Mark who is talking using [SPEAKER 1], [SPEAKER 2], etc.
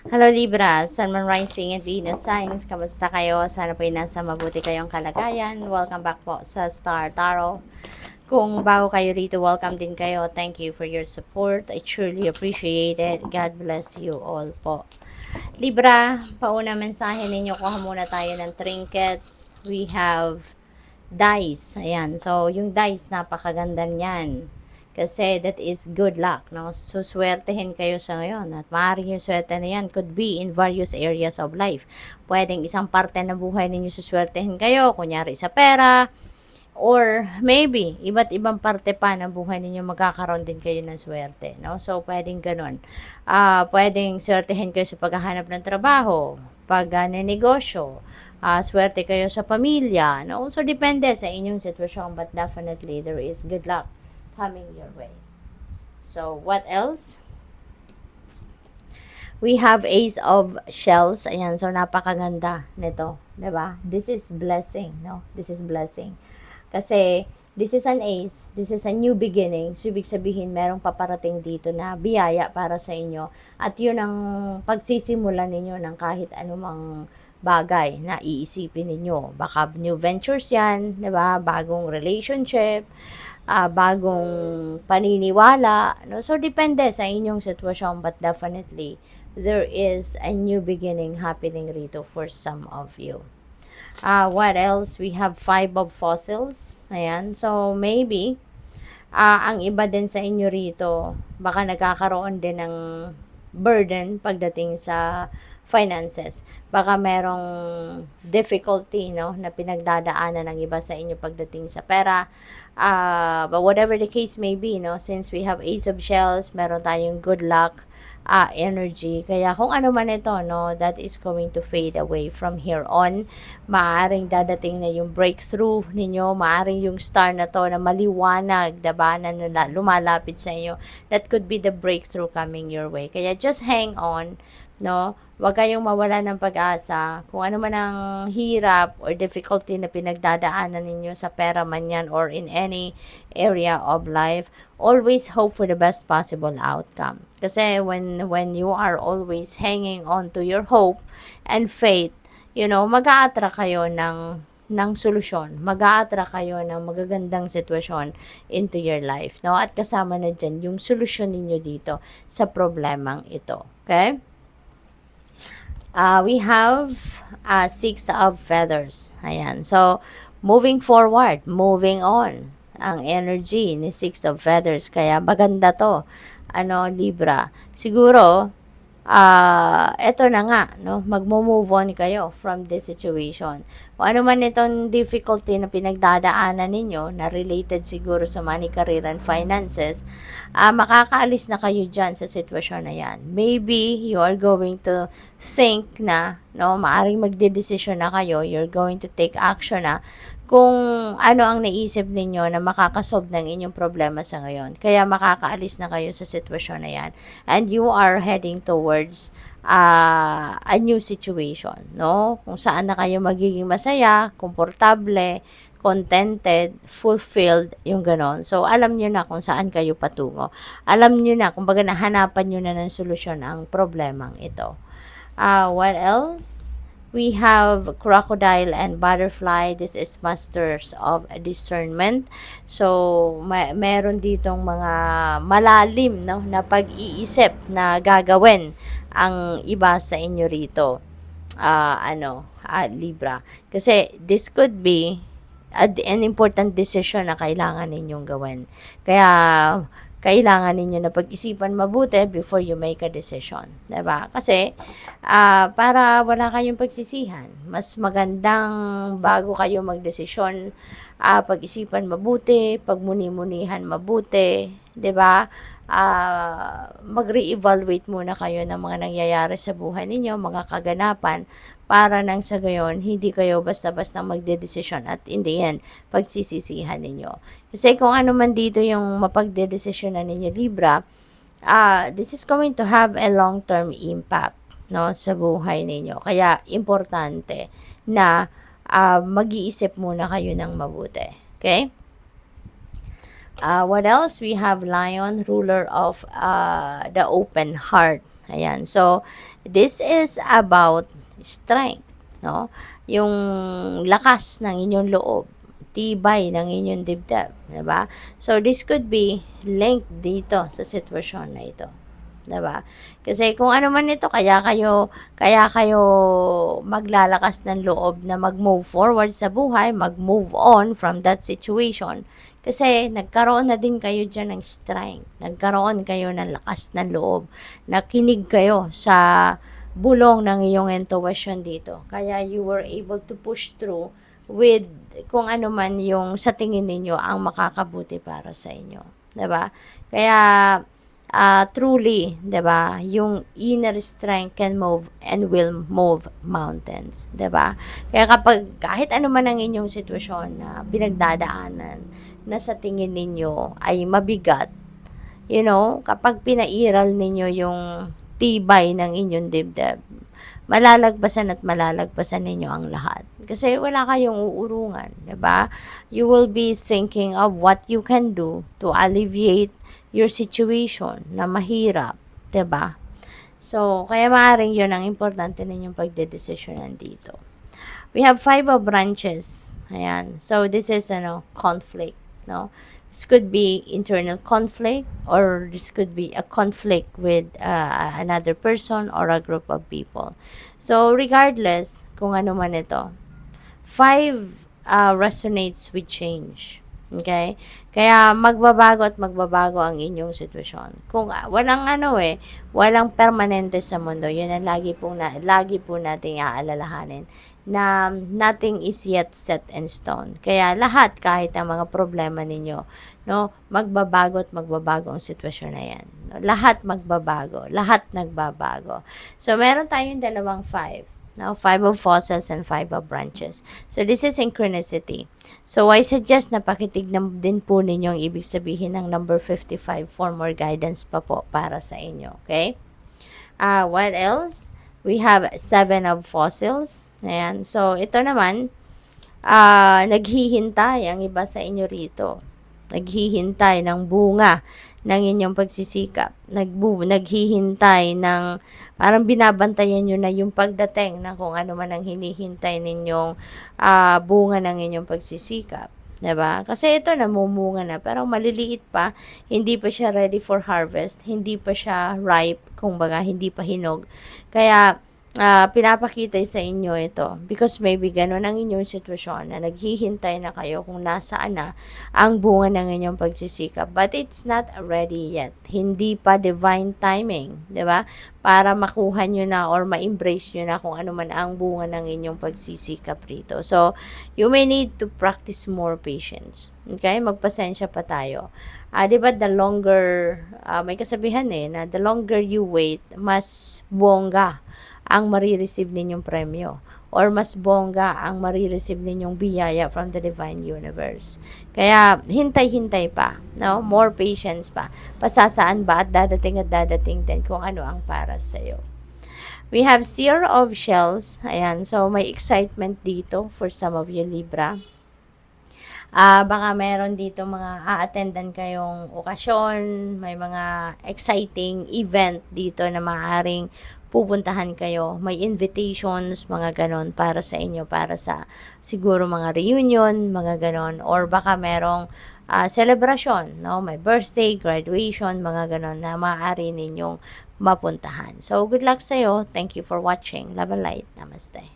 [SPEAKER 1] Hello Libra, Sun, Moon, Rising and Venus signs. Kamusta kayo? Sana po nasa mabuti kayong kalagayan. Welcome back po sa Star Tarot. Kung bago kayo rito, welcome din kayo. Thank you for your support. I truly appreciate it. God bless you all po. Libra, pauna mensahe ninyo. Kuha muna tayo ng trinket. We have dice. Ayan. So, yung dice, napakaganda niyan. Kasi that is good luck, no? So, swertehin kayo sa ngayon. At maaaring yung swerte na yan could be in various areas of life. Pwedeng isang parte ng buhay ninyo suswertehin kayo, kunyari sa pera, or maybe, iba't ibang parte pa ng buhay ninyo magkakaroon din kayo ng swerte, no? So, pwedeng ganun. Pwedeng swertehin kayo sa paghahanap ng trabaho, pag-negosyo, swerte kayo sa pamilya, no? So, depende sa inyong sitwasyon, but definitely, there is good luck coming your way. So, what else? We have Ace of Shells. Ayan, so napakaganda nito, 'di ba? This is blessing, no? This is blessing. Kasi this is an ace, this is a new beginning. So, ibig sabihin, merong paparating dito na biyaya para sa inyo. At yun ang pagsisimulan ninyo ng kahit anumang bagay na iisipin ninyo. Baka new ventures yan, 'di ba? Bagong relationship, bagong paniniwala, no? So, depende sa inyong sitwasyon, but definitely, there is a new beginning happening rito for some of you. What else? We have 5 of fossils. Ayan. So, maybe, ang iba din sa inyo rito, baka nagkakaroon din ng burden pagdating sa finances. Baka merong difficulty, no, na pinagdadaanan ng iba sa inyo pagdating sa pera. But whatever the case may be, no, since we have Ace of Shells, meron tayong good luck energy. Kaya kung ano man ito, no, that is going to fade away from here on. Maaring dadating na yung breakthrough ninyo, maaring yung star na to na maliwanag, diba, na lumalapit sa inyo. That could be the breakthrough coming your way. Kaya just hang on, no? Huwag kayong mawala ng pag-asa. Kung ano man ang hirap or difficulty na pinagdadaanan ninyo sa pera man yan or in any area of life, always hope for the best possible outcome. Kasi when you are always hanging on to your hope and faith, you know, mag-a-attract kayo ng solusyon. Mag-a-attract kayo ng magagandang sitwasyon into your life, no? At kasama na dyan yung solusyon ninyo dito sa problemang ito. Okay? We have 6 of feathers. Ayan. So, moving forward, moving on. Ang energy ni 6 of feathers. Kaya maganda to. Libra. Siguro, eto na nga, no? Magmo-move on kayo from this situation. Kung ano man itong difficulty na pinagdadaanan ninyo, na related siguro sa money, career, and finances, makakaalis na kayo dyan sa sitwasyon na yan. Maybe you are going to think na, no, maaring magdedesisyon na kayo, you're going to take action na kung ano ang naisip ninyo na makakasolve ng inyong problema sa ngayon. Kaya makakaalis na kayo sa sitwasyon na yan. And you are heading towards a new situation, no? Kung saan na kayo magiging masaya, komportable, contented, fulfilled, yung ganon. So, alam nyo na kung saan kayo patungo. Alam nyo na, kumbaga nahanapan nyo na ng solusyon ang problemang ito. What else? We have crocodile and butterfly. This is masters of discernment. So, meron ditong mga malalim, no, na pag-iisip na gagawin ang iba sa inyo rito. Libra. Kasi this could be an important decision na kailangan ninyong gawin. Kaya, kailangan ninyo na pag-isipan mabuti before you make a decision. Diba? Kasi, para wala kayong pagsisihan, mas magandang bago kayo magdesisyon, pag-isipan mabuti, pagmuni-munihan mabuti, diba? Mag-re-evaluate muna kayo ng mga nangyayari sa buhay ninyo, mga kaganapan, para nang sa gayon, hindi kayo basta-basta magdedesisyon at in the end, pagsisisihan ninyo. Kasi kung ano man dito yung mapagdedesisyon na ninyo, Libra, this is going to have a long-term impact, no, sa buhay ninyo. Kaya, importante na mag-iisip muna kayo ng mabuti. Okay? What else? We have Lion, ruler of the open heart. Ayan. So, this is about strength, no? Yung lakas ng inyong loob, tibay ng inyong dibdib, 'di ba? So, this could be linked dito sa sitwasyon na ito. 'Di ba? Kasi kung ano man ito, kaya kayo maglalakas ng loob na mag-move forward sa buhay, mag-move on from that situation. Kasi nagkaroon na din kayo diyan ng strength. Nagkaroon kayo ng lakas ng loob. Nakinig kayo sa bulong ng iyong intuition dito. Kaya you were able to push through with kung ano man yung sa tingin ninyo ang makakabuti para sa inyo. 'Di ba? Kaya truly, 'di ba, yung inner strength can move and will move mountains, 'di ba? Kaya kapag kahit ano man ang inyong sitwasyon na pinagdadaanan na sa tingin ninyo ay mabigat, kapag pinairal ninyo yung tibay ng inyong dibdib, malalagpasan at malalagpasan ninyo ang lahat. Kasi wala kayong uurungan, 'di ba? You will be thinking of what you can do to alleviate your situation na mahirap, 'di ba? So, kaya maaaring 'yon ang importante ninyong pagdedesisyonan dito. We have 5 of branches. Ayan. So, this is conflict, no? This could be internal conflict or this could be a conflict with another person or a group of people. So, regardless kung ano man ito, 5 resonates with change. Okay? Kaya magbabago at magbabago ang inyong sitwasyon. Kung walang permanente sa mundo. 'Yun ang lagi po nating aalalahanin na nothing is yet set in stone. Kaya lahat kahit ang mga problema ninyo, no, magbabago at magbabago ang sitwasyon na 'yan. No? Lahat magbabago, lahat nagbabago. So meron tayong dalawang 5. Now, 5 of fossils and 5 of branches. So, this is synchronicity. So, I suggest na pakitignan din po ninyo ang ibig sabihin ng number 55 for more guidance pa po para sa inyo. Okay? What else? We have 7 of fossils. Ayan. So, ito naman, naghihintay ang iba sa inyo rito. Naghihintay ng bunga ng inyong pagsisikap. Naghihintay ng, parang binabantayan nyo na yung pagdating na kung ano man ang hinihintay ninyong bunga ng inyong pagsisikap. 'Di ba? Kasi ito namumunga na, pero maliliit pa, hindi pa siya ready for harvest, hindi pa siya ripe, kumbaga hindi pa hinog. Kaya pinapakita sa inyo ito because maybe ganun ang inyong sitwasyon na naghihintay na kayo kung nasaan na ang bunga ng inyong pagsisikap, but it's not ready yet. Hindi pa divine timing, 'di ba? Para makuha nyo na or ma-embrace nyo na kung ano man ang bunga ng inyong pagsisikap rito. So, you may need to practice more patience. Okay? Magpasensya pa tayo. Diba the longer, may kasabihan na the longer you wait, mas bongga ang marireceive ninyong premyo or mas bongga ang marireceive ninyong biyaya from the divine universe. Kaya hintay-hintay pa, no? More patience pa. Pasasaan ba at dadating din kung ano ang para sa iyo. We have Seer of Shells. Ayan, so may excitement dito for some of you Libra. Baka meron dito mga a-attendan kayong okasyon, may mga exciting event dito na maaaring pupuntahan kayo. May invitations, mga ganon para sa inyo, para sa siguro mga reunion, mga ganon. Or baka merong celebration, no? May birthday, graduation, mga ganon na maaari ninyong mapuntahan. So, good luck sa'yo. Thank you for watching. Love and light. Namaste.